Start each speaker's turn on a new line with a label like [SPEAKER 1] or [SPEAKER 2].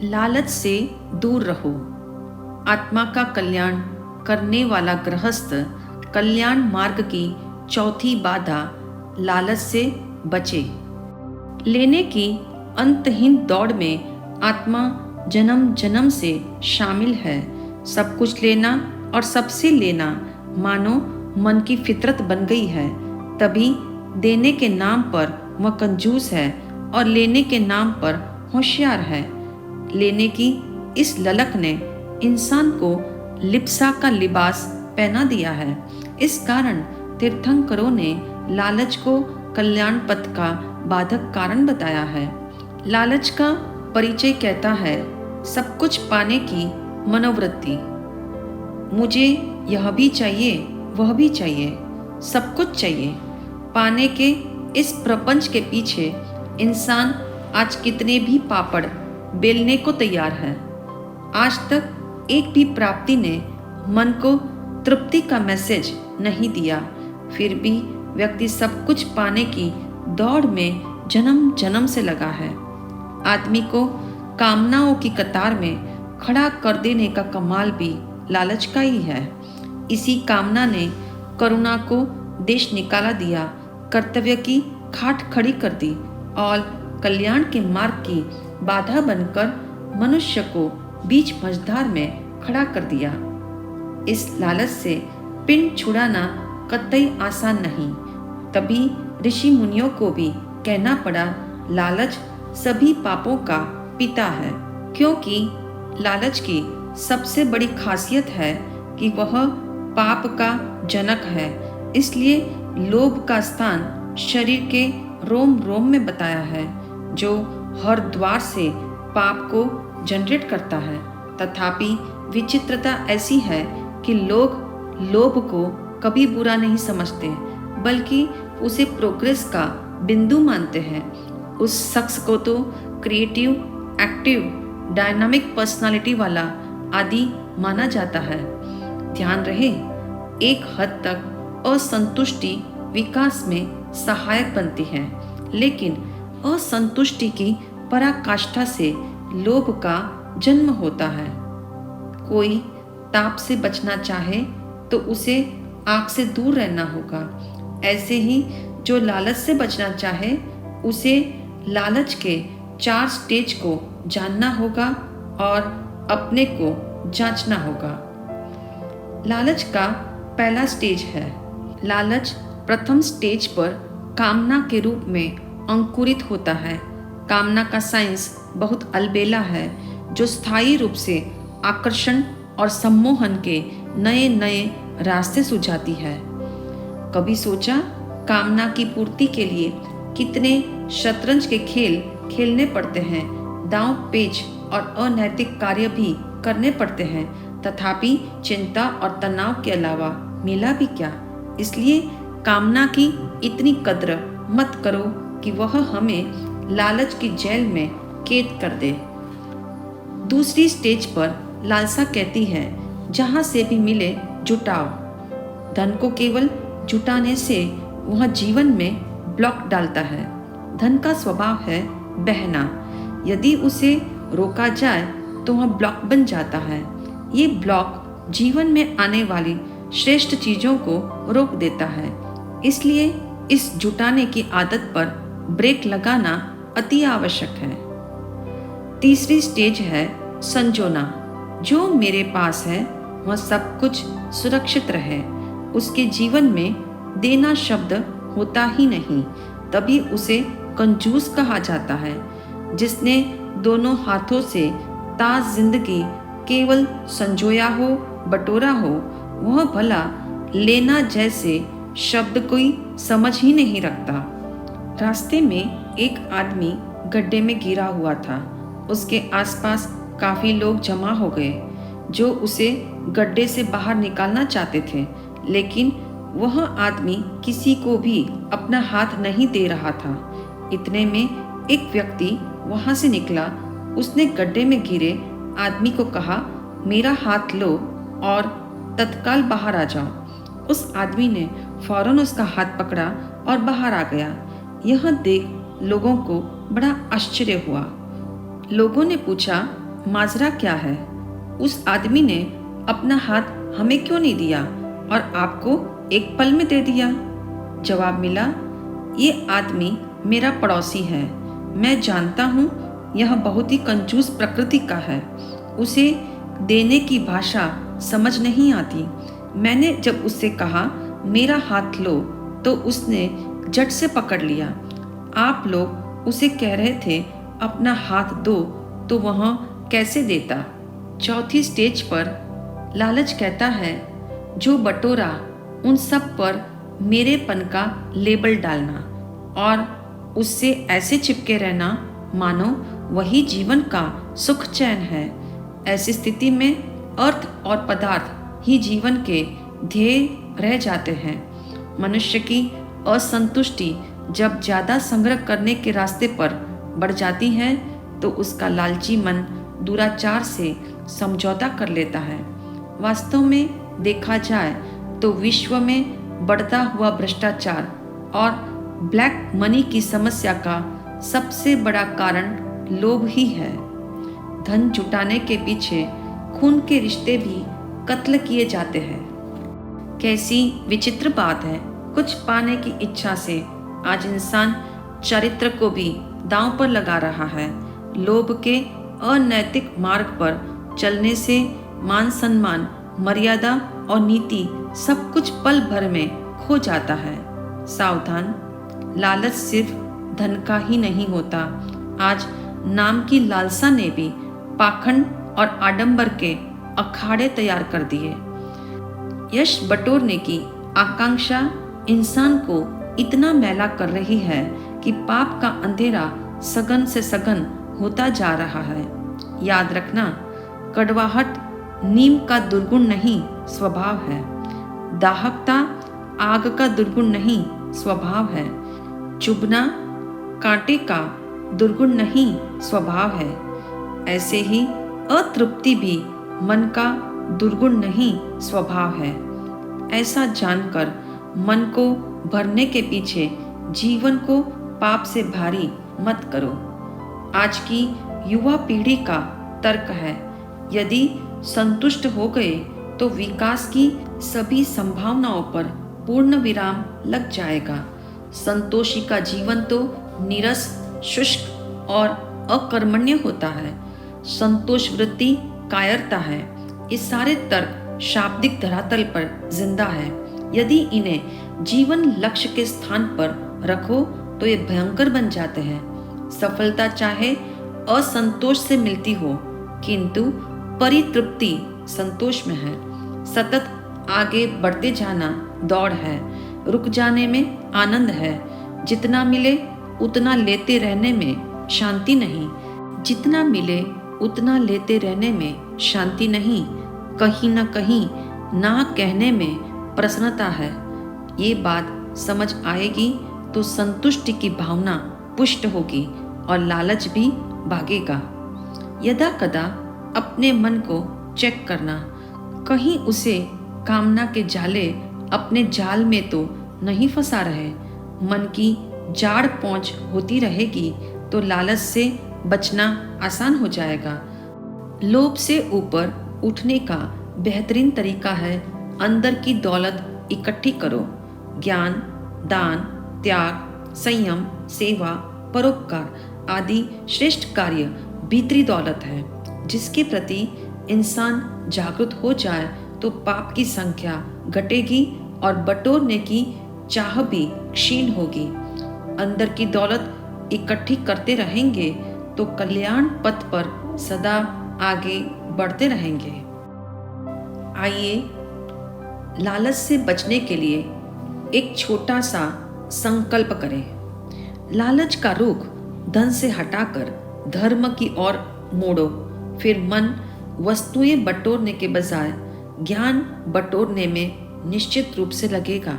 [SPEAKER 1] लालच से दूर रहो। आत्मा का कल्याण करने वाला गृहस्थ कल्याण मार्ग की चौथी बाधा लालच से बचे। लेने की अंतहीन दौड़ में आत्मा जन्म जन्म से शामिल है। सब कुछ लेना और सबसे लेना मानो मन की फितरत बन गई है। तभी देने के नाम पर वह कंजूस है और लेने के नाम पर होशियार है। लेने की इस ललक ने इंसान को लिप्सा का लिबास पहना दिया है। इस कारण तीर्थंकरों ने लालच को कल्याण पथ का बाधक कारण बताया है। लालच का परिचय कहता है सब कुछ पाने की मनोवृत्ति। मुझे यह भी चाहिए, वह भी चाहिए, सब कुछ चाहिए। पाने के इस प्रपंच के पीछे इंसान आज कितने भी पापड़ बेलने को तैयार है। आज तक एक भी प्राप्ति ने मन को तृप्ति का मैसेज नहीं दिया। फिर भी व्यक्ति सब कुछ पाने की दौड़ में जन्म जन्म से लगा है। आदमी को कामनाओं की कतार में खड़ा कर देने का कमाल भी लालच का ही है। इसी कामना ने करुणा को देश निकाला दिया, कर्तव्य की खाट खड़ी कर दी और कल्याण के मार्ग की बाधा बनकर मनुष्य को बीच मझधार में खड़ा कर दिया। इस लालच से पिंड छुड़ाना कतई आसान नहीं। तभी ऋषि मुनियों को भी कहना पड़ा लालच सभी पापों का पिता है, क्योंकि लालच की सबसे बड़ी खासियत है कि वह पाप का जनक है। इसलिए लोभ का स्थान शरीर के रोम रोम में बताया है, जो हर द्वार से पाप को जनरेट करता है। तथापि विचित्रता ऐसी है कि लोग लोभ को कभी बुरा नहीं समझते, बल्कि उसे प्रोग्रेस का बिंदु मानते हैं। उस शख्स को तो क्रिएटिव, एक्टिव, डायनामिक पर्सनालिटी वाला आदि माना जाता है। ध्यान रहे, एक हद तक असंतुष्टि विकास में सहायक बनती है, लेकिन असंतुष्टि की पराकाष्ठा से लोभ का जन्म होता है। कोई ताप से बचना चाहे तो उसे आग से दूर रहना होगा। ऐसे ही जो लालच से बचना चाहे उसे लालच के 4 स्टेज को जानना होगा और अपने को जांचना होगा। लालच का पहला स्टेज है। लालच प्रथम स्टेज पर कामना के रूप में अंकुरित होता है। कामना का साइंस बहुत अलबेला है, जो स्थायी रूप से आकर्षण और सम्मोहन के नए नए रास्ते सुझाती है। कभी सोचा कामना की पूर्ति के लिए कितने शतरंज के खेल खेलने पड़ते हैं, दांव पेच और अनैतिक कार्य भी करने पड़ते हैं, तथापि चिंता और तनाव के अलावा मिला भी क्या। इसलिए कामना की इतनी कद्र मत करो कि वह हमें लालच की जेल में कैद कर दे। दूसरी स्टेज पर लालसा कहती है जहां से भी मिले जुटाओ। धन को केवल जुटाने से वह जीवन में ब्लॉक डालता है। धन का स्वभाव है बहना। यदि उसे रोका जाए तो वह ब्लॉक बन जाता है। ये ब्लॉक जीवन में आने वाली श्रेष्ठ चीजों को रोक देता है। इसलिए इस जुटाने की आदत पर ब्रेक लगाना अति आवश्यक है। तीसरी स्टेज है संजोना। जो मेरे पास है वह सब कुछ सुरक्षित रहे। उसके जीवन में देना शब्द होता ही नहीं, तभी उसे कंजूस कहा जाता है। जिसने दोनों हाथों से ताज जिंदगी केवल संजोया हो, बटोरा हो, वह भला लेना जैसे शब्द कोई समझ ही नहीं रखता। रास्ते में एक आदमी गड्ढे में गिरा हुआ था। उसके आसपास काफी लोग जमा हो गए जो उसे गड्ढे से बाहर निकालना चाहते थे, लेकिन वह आदमी किसी को भी अपना हाथ नहीं दे रहा था। इतने में एक व्यक्ति वहां से निकला। उसने गड्ढे में गिरे आदमी को कहा, मेरा हाथ लो और तत्काल बाहर आ जाओ। उस आदमी ने फौरन उसका हाथ पकड़ा और बाहर आ गया। यह देख लोगों को बड़ा आश्चर्य हुआ। लोगों ने पूछा, माजरा क्या है? उस आदमी ने अपना हाथ हमें क्यों नहीं दिया और आपको एक पल में दे दिया? जवाब मिला, ये आदमी मेरा पड़ोसी है। मैं जानता हूँ यह बहुत ही कंजूस प्रकृति का है। उसे देने की भाषा समझ नहीं आती। मैंने जब उससे कहा मेरा हाथ लो तो उसने झट से पकड़ लिया। आप लोग उसे कह रहे थे अपना हाथ दो तो वह कैसे देता? चौथी स्टेज पर लालच कहता है, जो बटोरा उन सब पर मेरेपन का लेबल डालना और उससे ऐसे चिपके रहना मानो वही जीवन का सुख चैन है। ऐसी स्थिति में अर्थ और पदार्थ ही जीवन के ध्येय रह जाते हैं। मनुष्य की असंतुष्टि जब ज़्यादा संग्रह करने के रास्ते पर बढ़ जाती है तो उसका लालची मन दुराचार से समझौता कर लेता है। वास्तव में देखा जाए तो विश्व में बढ़ता हुआ भ्रष्टाचार और ब्लैक मनी की समस्या का सबसे बड़ा कारण लोभ ही है। धन जुटाने के पीछे खून के रिश्ते भी कत्ल किए जाते हैं। कैसी विचित्र बात है, कुछ पाने की इच्छा से आज इंसान चरित्र को भी दांव पर लगा रहा है। लोभ के अनैतिक मार्ग पर चलने से मान सम्मान, मर्यादा और नीति सब कुछ पल भर में खो जाता है। सावधान, लालच सिर्फ धन का ही नहीं होता। आज नाम की लालसा ने भी पाखंड और आडंबर के अखाड़े तैयार कर दिए। यश बटोरने की आकांक्षा इंसान को इतना मैला कर रही है कि पाप का अंधेरा सघन से सघन होता जा रहा है। याद रखना, कड़वाहट नीम का दुर्गुण नहीं स्वभाव है। दाहकता आग का दुर्गुण नहीं स्वभाव है। चुभना कांटे का दुर्गुण नहीं स्वभाव है। ऐसे ही अतृप्ति भी मन का दुर्गुण नहीं स्वभाव है। ऐसा जानकर मन को भरने के पीछे जीवन को पाप से भारी मत करो। आज की युवा पीढ़ी का तर्क है, यदि संतुष्ट हो गए तो विकास की सभी संभावनाओं पर पूर्ण विराम लग जाएगा। संतोषी का जीवन तो नीरस, शुष्क और अकर्मण्य होता है। संतोष वृत्ति कायरता है। ये सारे तर्क शाब्दिक धरातल पर जिंदा है। यदि इन्हें जीवन लक्ष्य के स्थान पर रखो तो ये भयंकर बन जाते हैं। सफलता चाहे असंतोष से मिलती हो, किंतु परितृप्ति संतोष में है। सतत आगे बढ़ते जाना दौड़ है। रुक जाने में आनंद है। जितना मिले उतना लेते रहने में शांति नहीं। जितना मिले उतना लेते रहने में शांति नहीं। कहीं न कहीं ना कहने में प्रसन्नता है। ये बात समझ आएगी तो संतुष्टि की भावना पुष्ट होगी और लालच भी भागेगा। यदा कदा अपने मन को चेक करना, कहीं उसे कामना के जाले अपने जाल में तो नहीं फंसा रहे। मन की जाड़ पहुँच होती रहेगी तो लालच से बचना आसान हो जाएगा। लोभ से ऊपर उठने का बेहतरीन तरीका है अंदर की दौलत इकट्ठी करो। ज्ञान, दान, त्याग, संयम, सेवा, परोपकार आदि श्रेष्ठ कार्य भीतरी दौलत है। जिसके प्रति इंसान जागरूक हो जाए तो पाप की संख्या घटेगी और बटोरने की चाह भी क्षीण होगी। अंदर की दौलत इकट्ठी करते रहेंगे तो कल्याण पथ पर सदा आगे बढ़ते रहेंगे। आइए लालच से बचने के लिए एक छोटा सा संकल्प करें। लालच का रुख धन से हटाकर धर्म की ओर मोड़ो। फिर मन वस्तुएं बटोरने के बजाय ज्ञान बटोरने में निश्चित रूप से लगेगा।